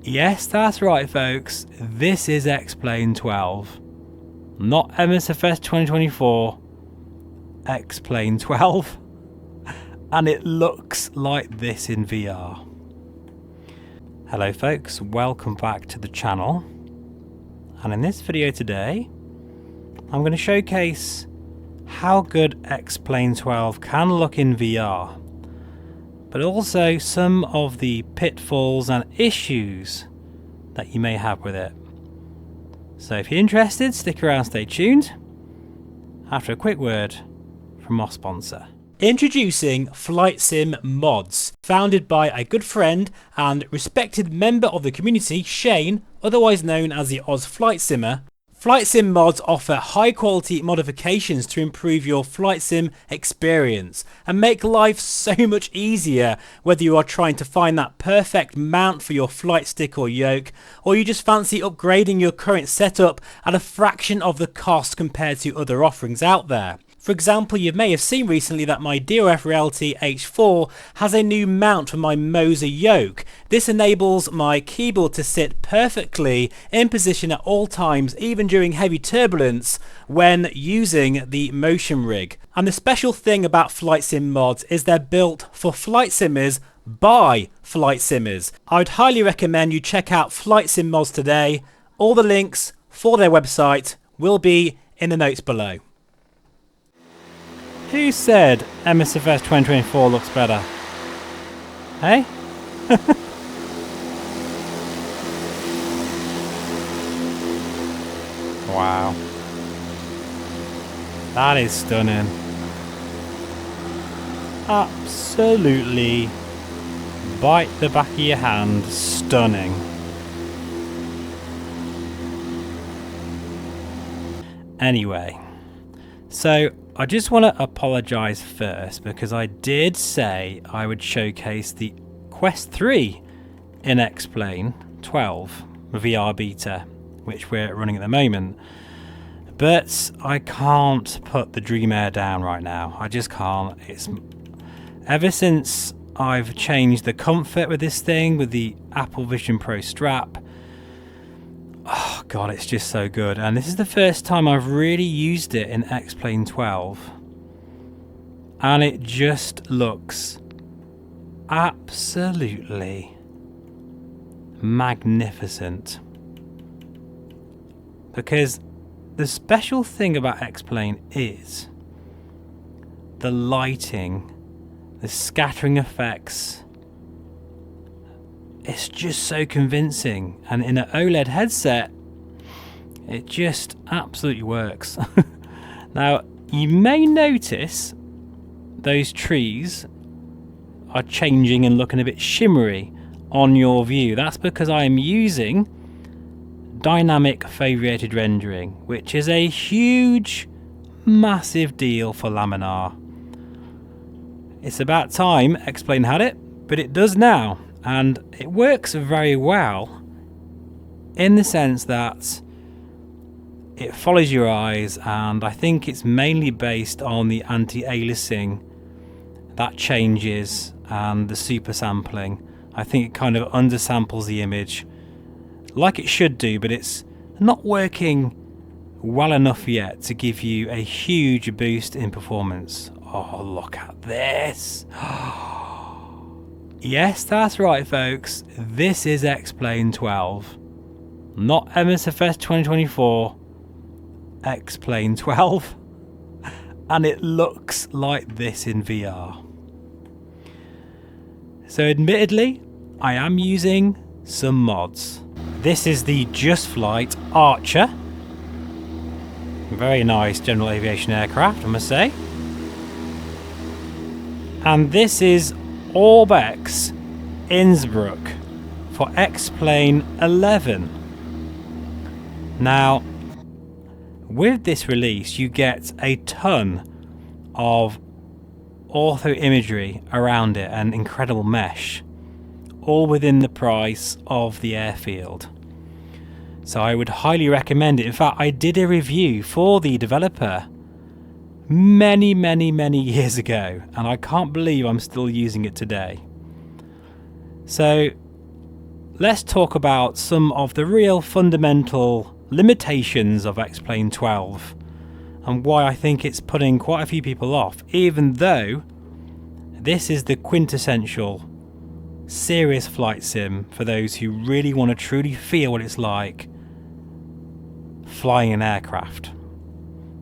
Yes, that's right folks, this is X-Plane 12, not msfs 2024, X-Plane 12, and it looks like this in VR. Hello folks, welcome back to the channel, and in this video today I'm going to showcase how good X-Plane 12 can look in VR, but also some of the pitfalls and issues that you may have with it. So if you're interested, stick around, stay tuned, after a quick word from our sponsor. Introducing Flight Sim Mods, founded by a good friend and respected member of the community, Shane, otherwise known as the Oz Flight Simmer. Flight Sim mods offer high quality modifications to improve your flight sim experience and make life so much easier, whether you are trying to find that perfect mount for your flight stick or yoke, or you just fancy upgrading your current setup at a fraction of the cost compared to other offerings out there. For example, you may have seen recently that my DOF Reality H4 has a new mount for my Moser yoke. This enables my keyboard to sit perfectly in position at all times, even during heavy turbulence when using the motion rig. And the special thing about Flight Sim mods is they're built for flight simmers by flight simmers. I'd highly recommend you check out Flight Sim mods today. All the links for their website will be in the notes below. Who said msfs 2024 looks better? Hey? Wow. That is stunning. Absolutely bite the back of your hand stunning. Anyway, so I just want to apologise first because I did say I would showcase the Quest 3 in X-Plane 12 VR beta, which we're running at the moment. But I can't put the Dream Air down right now. I just can't. It's ever since I've changed the comfort with this thing, with the Apple Vision Pro strap. Oh god, it's just so good, and this is the first time I've really used it in X-Plane 12, and it just looks absolutely magnificent. Because the special thing about X-Plane is the lighting, the scattering effects. It's just so convincing, and in an OLED headset it just absolutely works. Now you may notice those trees are changing and looking a bit shimmery on your view. That's because I am using dynamic foveated rendering, which is a huge massive deal for Laminar. It's about time X-Plane had it, but it does now. And it works very well in the sense that it follows your eyes, and I think it's mainly based on the anti-aliasing that changes and the super sampling. I think it kind of undersamples the image like it should do, but it's not working well enough yet to give you a huge boost in performance. Oh, look at this. Yes, that's right folks, this is X-Plane 12, not msfs 2024, X-Plane 12, and it looks like this in VR. So admittedly, I am using some mods. This is the Just Flight Archer, very nice general aviation aircraft I must say, and this is Orbex Innsbruck for X-Plane 11. Now, with this release, you get a ton of ortho imagery around it and incredible mesh, all within the price of the airfield. So I would highly recommend it. In fact, I did a review for the developer many years ago, and I can't believe I'm still using it today. So let's talk about some of the real fundamental limitations of X-Plane 12 and why I think it's putting quite a few people off, even though this is the quintessential serious flight sim for those who really want to truly feel what it's like flying an aircraft.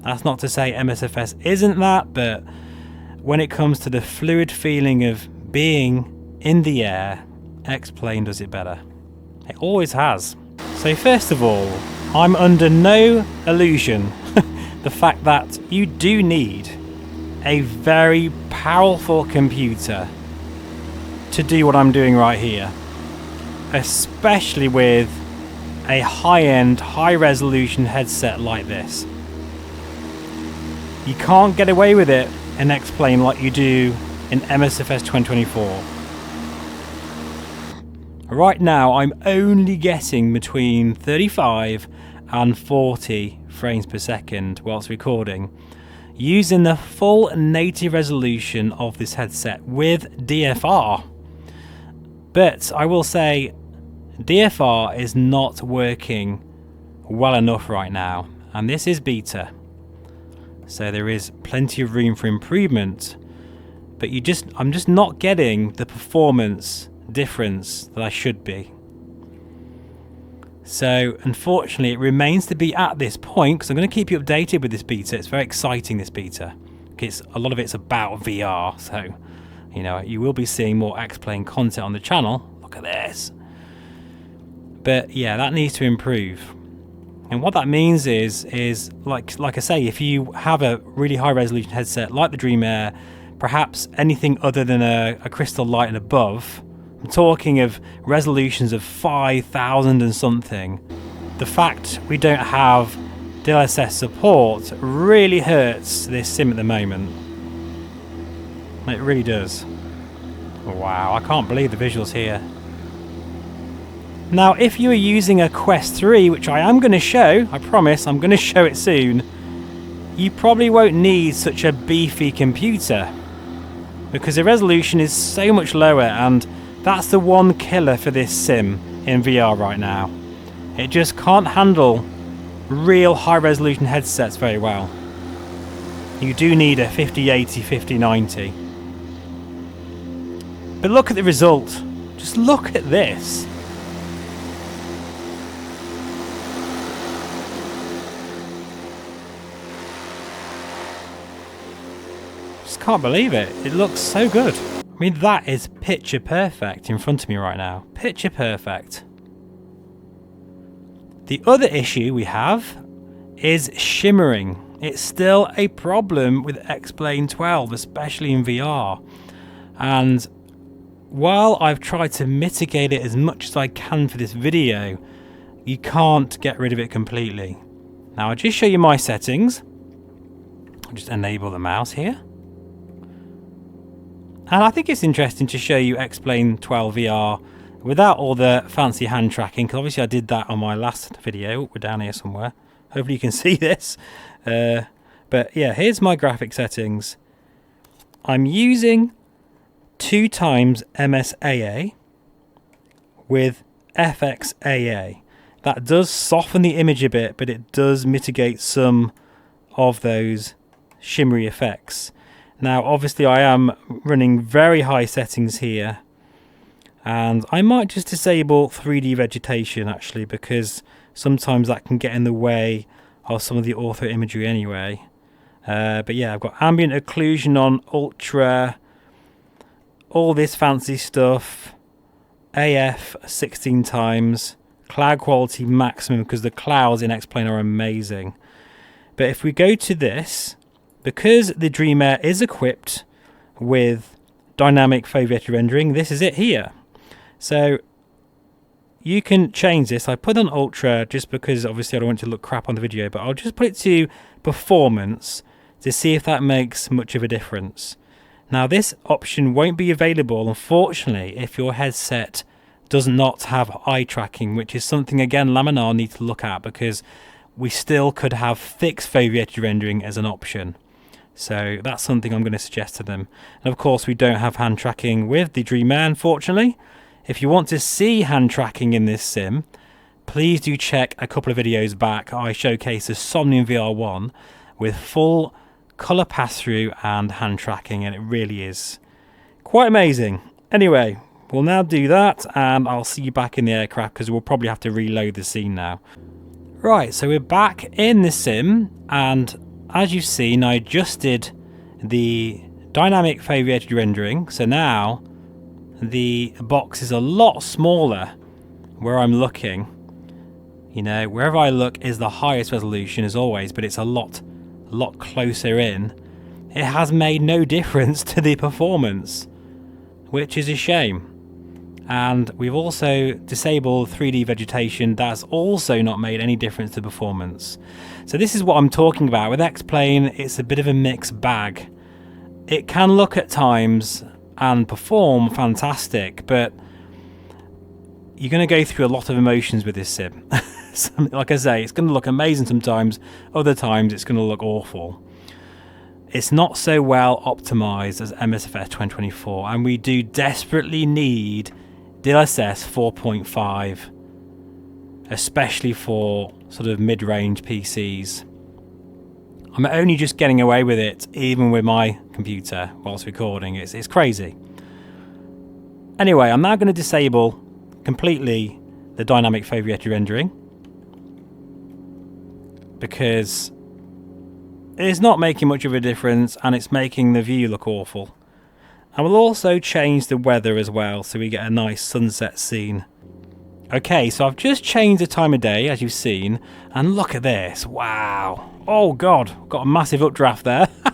That's not to say MSFS isn't that, but when it comes to the fluid feeling of being in the air, X-Plane does it better. It always has. So first of all, I'm under no illusion the fact that you do need a very powerful computer to do what I'm doing right here, especially with a high-end, high-resolution headset like this. You can't get away with it in X-Plane like you do in MSFS 2024. Right now I'm only getting between 35 and 40 frames per second whilst recording, using the full native resolution of this headset with DFR. But I will say DFR is not working well enough right now, and this is beta, so there is plenty of room for improvement, but I'm just not getting the performance difference that I should be. So unfortunately it remains to be at this point, because I'm going to keep you updated with this beta. It's very exciting, this beta. A lot of it's about VR, so you know, you will be seeing more X-Plane content on the channel. Look at this. But yeah, that needs to improve. And what that means is like I say, if you have a really high resolution headset like the Dream Air, perhaps anything other than a Crystal Light and above, I'm talking of resolutions of 5,000 and something, the fact we don't have DLSS support really hurts this sim at the moment. It really does. Wow, I can't believe the visuals here. Now, if you are using a Quest 3, which I am going to show, I promise, I'm going to show it soon, you probably won't need such a beefy computer, because the resolution is so much lower, and that's the one killer for this sim in VR right now. It just can't handle real high resolution headsets very well. You do need a 5080, 5090. But look at the result. Just look at this. Just can't believe it. It looks so good. I mean, that is picture perfect in front of me right now. Picture perfect. The other issue we have is shimmering. It's still a problem with X-Plane 12, especially in VR. And while I've tried to mitigate it as much as I can for this video, you can't get rid of it completely. Now, I'll just show you my settings. I'll just enable the mouse here. And I think it's interesting to show you X-Plane 12 VR without all the fancy hand tracking, because obviously I did that on my last video. We're down here somewhere. Hopefully you can see this. But yeah, here's my graphic settings. I'm using 2 times MSAA with FXAA. That does soften the image a bit, but it does mitigate some of those shimmery effects. Now, obviously, I am running very high settings here, and I might just disable 3D vegetation actually, because sometimes that can get in the way of some of the ortho imagery anyway. But yeah, I've got ambient occlusion on ultra, all this fancy stuff, AF 16 times, cloud quality maximum, because the clouds in X-Plane are amazing. But if we go to this, because the Dream Air is equipped with dynamic foveated rendering, this is it here. So you can change this. I put on ultra just because obviously I don't want it to look crap on the video, but I'll just put it to performance to see if that makes much of a difference. Now, this option won't be available, unfortunately, if your headset does not have eye tracking, which is something, again, Laminar need to look at, because we still could have fixed foveated rendering as an option. So that's something I'm going to suggest to them. And of course, we don't have hand tracking with the Dream Air, unfortunately. If you want to see hand tracking in this sim, please do check a couple of videos back. I showcase the Somnium VR1 with full colour pass-through and hand tracking, and it really is quite amazing. Anyway, we'll now do that, and I'll see you back in the aircraft because we'll probably have to reload the scene now. Right, so we're back in the sim, and as you've seen, I adjusted the dynamic foveated rendering, so now the box is a lot smaller where I'm looking. You know, wherever I look is the highest resolution as always, but it's a lot closer in. It has made no difference to the performance, which is a shame. And we've also disabled 3D vegetation. That's also not made any difference to performance. So this is what I'm talking about. With X-Plane, it's a bit of a mixed bag. It can look at times and perform fantastic, but you're going to go through a lot of emotions with this sim. Like I say, it's going to look amazing sometimes, other times it's going to look awful. It's not so well optimized as MSFS 2024, and we do desperately need DLSS 4.5, especially for sort of mid-range PCs. I'm only just getting away with it, even with my computer whilst recording. It's crazy. Anyway, I'm now going to disable completely the dynamic foveated rendering because it's not making much of a difference and it's making the view look awful. And we'll also change the weather as well so we get a nice sunset scene. Okay, so I've just changed the time of day, as you've seen, and look at this. Wow. Oh god, got a massive updraft there. To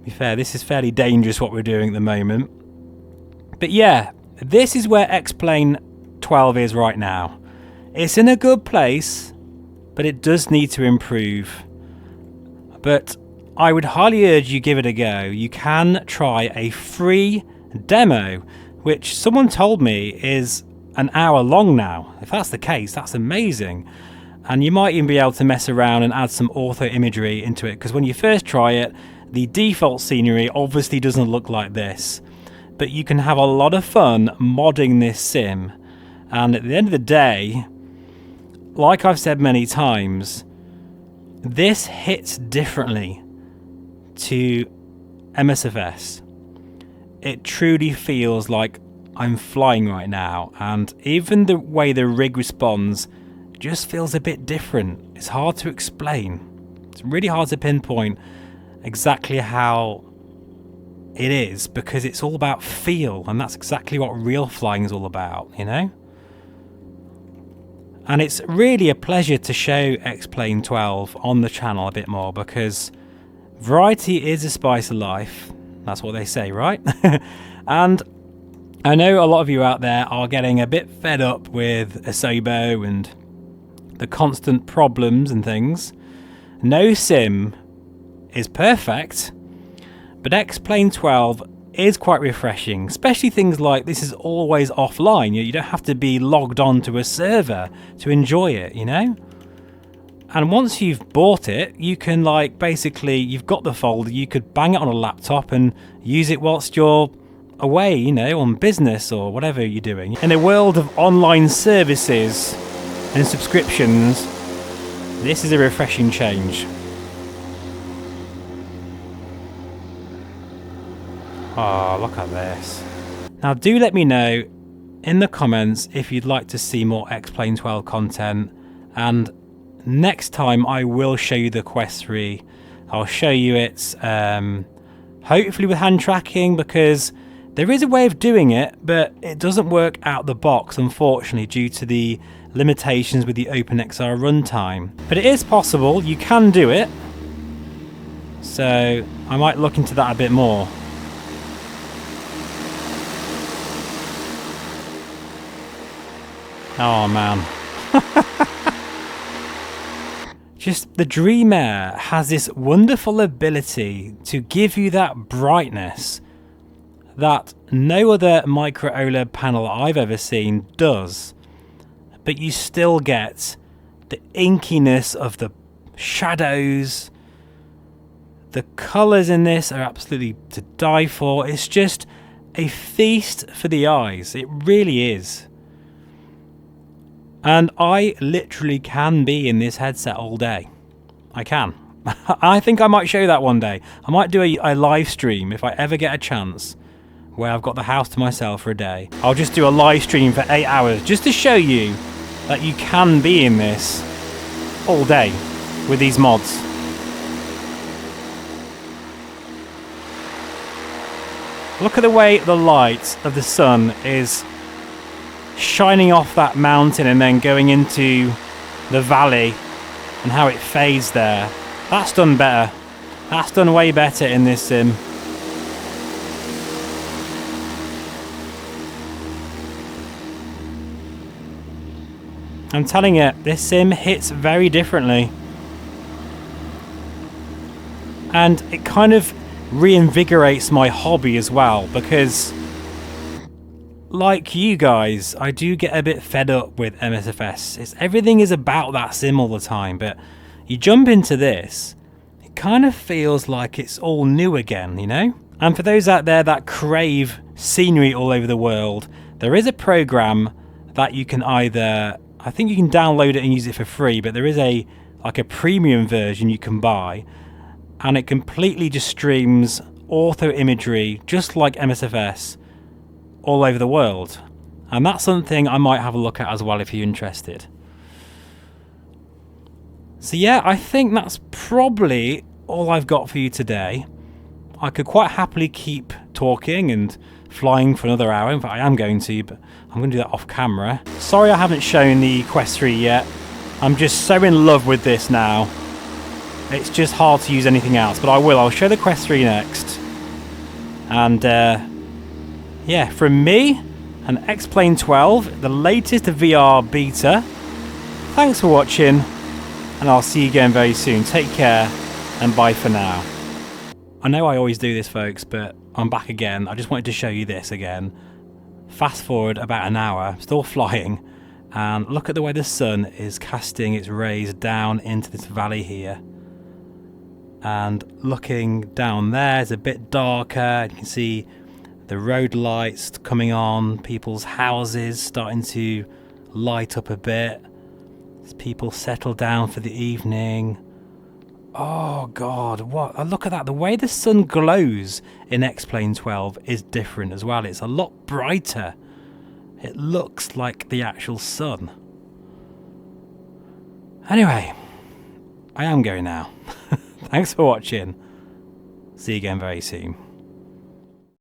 be fair, this is fairly dangerous what we're doing at the moment. But yeah, this is where X-Plane 12 is right now. It's in a good place, but it does need to improve. But I would highly urge you give it a go. You can try a free demo, which someone told me is an hour long now. If that's the case, that's amazing. And you might even be able to mess around and add some ortho imagery into it, because when you first try it, the default scenery obviously doesn't look like this. But you can have a lot of fun modding this sim. And at the end of the day, like I've said many times, this hits differently to MSFS. It truly feels like I'm flying right now, and even the way the rig responds just feels a bit different. It's hard to explain. It's really hard to pinpoint exactly how it is, because it's all about feel, and that's exactly what real flying is all about, you know? And it's really a pleasure to show X-Plane 12 on the channel a bit more, because variety is the spice of life. That's what they say, right? And I know a lot of you out there are getting a bit fed up with Asobo and the constant problems and things. No sim is perfect, but X-Plane 12 is quite refreshing, especially things like this is always offline. You don't have to be logged on to a server to enjoy it, you know? And once you've bought it, you can, like, basically, you've got the folder, you could bang it on a laptop and use it whilst you're away, you know, on business or whatever you're doing. In a world of online services and subscriptions, this is a refreshing change. Oh, look at this. Now, do let me know in the comments if you'd like to see more X-Plane 12 content, and next time I will show you the Quest 3. I'll show you it hopefully with hand tracking, because there is a way of doing it, but it doesn't work out the box, unfortunately, due to the limitations with the OpenXR runtime. But it is possible, you can do it. So I might look into that a bit more. Oh man. Just the Dream Air has this wonderful ability to give you that brightness that no other micro OLED panel I've ever seen does. But you still get the inkiness of the shadows. The colours in this are absolutely to die for. It's just a feast for the eyes. It really is. And I literally can be in this headset all day. I can. I think I might show that one day. I might do a live stream if I ever get a chance where I've got the house to myself for a day. I'll just do a live stream for 8 hours just to show you that you can be in this all day with these mods. Look at the way the light of the sun is shining off that mountain and then going into the valley and how it fades there. That's done better. That's done way better in this sim. I'm telling you, this sim hits very differently. And it kind of reinvigorates my hobby as well, because like you guys, I do get a bit fed up with msfs. Everything is about that sim all the time, but you jump into this, it kind of feels like it's all new again, you know? And for those out there that crave scenery all over the world, there is a program that you can either, I think you can download it and use it for free, but there is a premium version you can buy, and it completely just streams ortho imagery just like msfs all over the world. And that's something I might have a look at as well if you're interested. So yeah, I think that's probably all I've got for you today. I could quite happily keep talking and flying for another hour. In fact, I am going to, but I'm going to do that off camera. Sorry I haven't shown the Quest 3 yet. I'm just so in love with this now. It's just hard to use anything else, but I will. I'll show the Quest 3 next. And yeah, from me and X-Plane 12, the latest VR beta. Thanks for watching, and I'll see you again very soon. Take care, and bye for now. I know I always do this, folks, but I'm back again. I just wanted to show you this again. Fast forward about an hour, still flying, and look at the way the sun is casting its rays down into this valley here. And looking down there, it's a bit darker. You can see the road lights coming on, people's houses starting to light up a bit as people settle down for the evening. Oh god, what? Look at that. The way the sun glows in X-Plane 12 is different as well. It's a lot brighter. It looks like the actual sun. Anyway, I am going now. Thanks for watching. See you again very soon.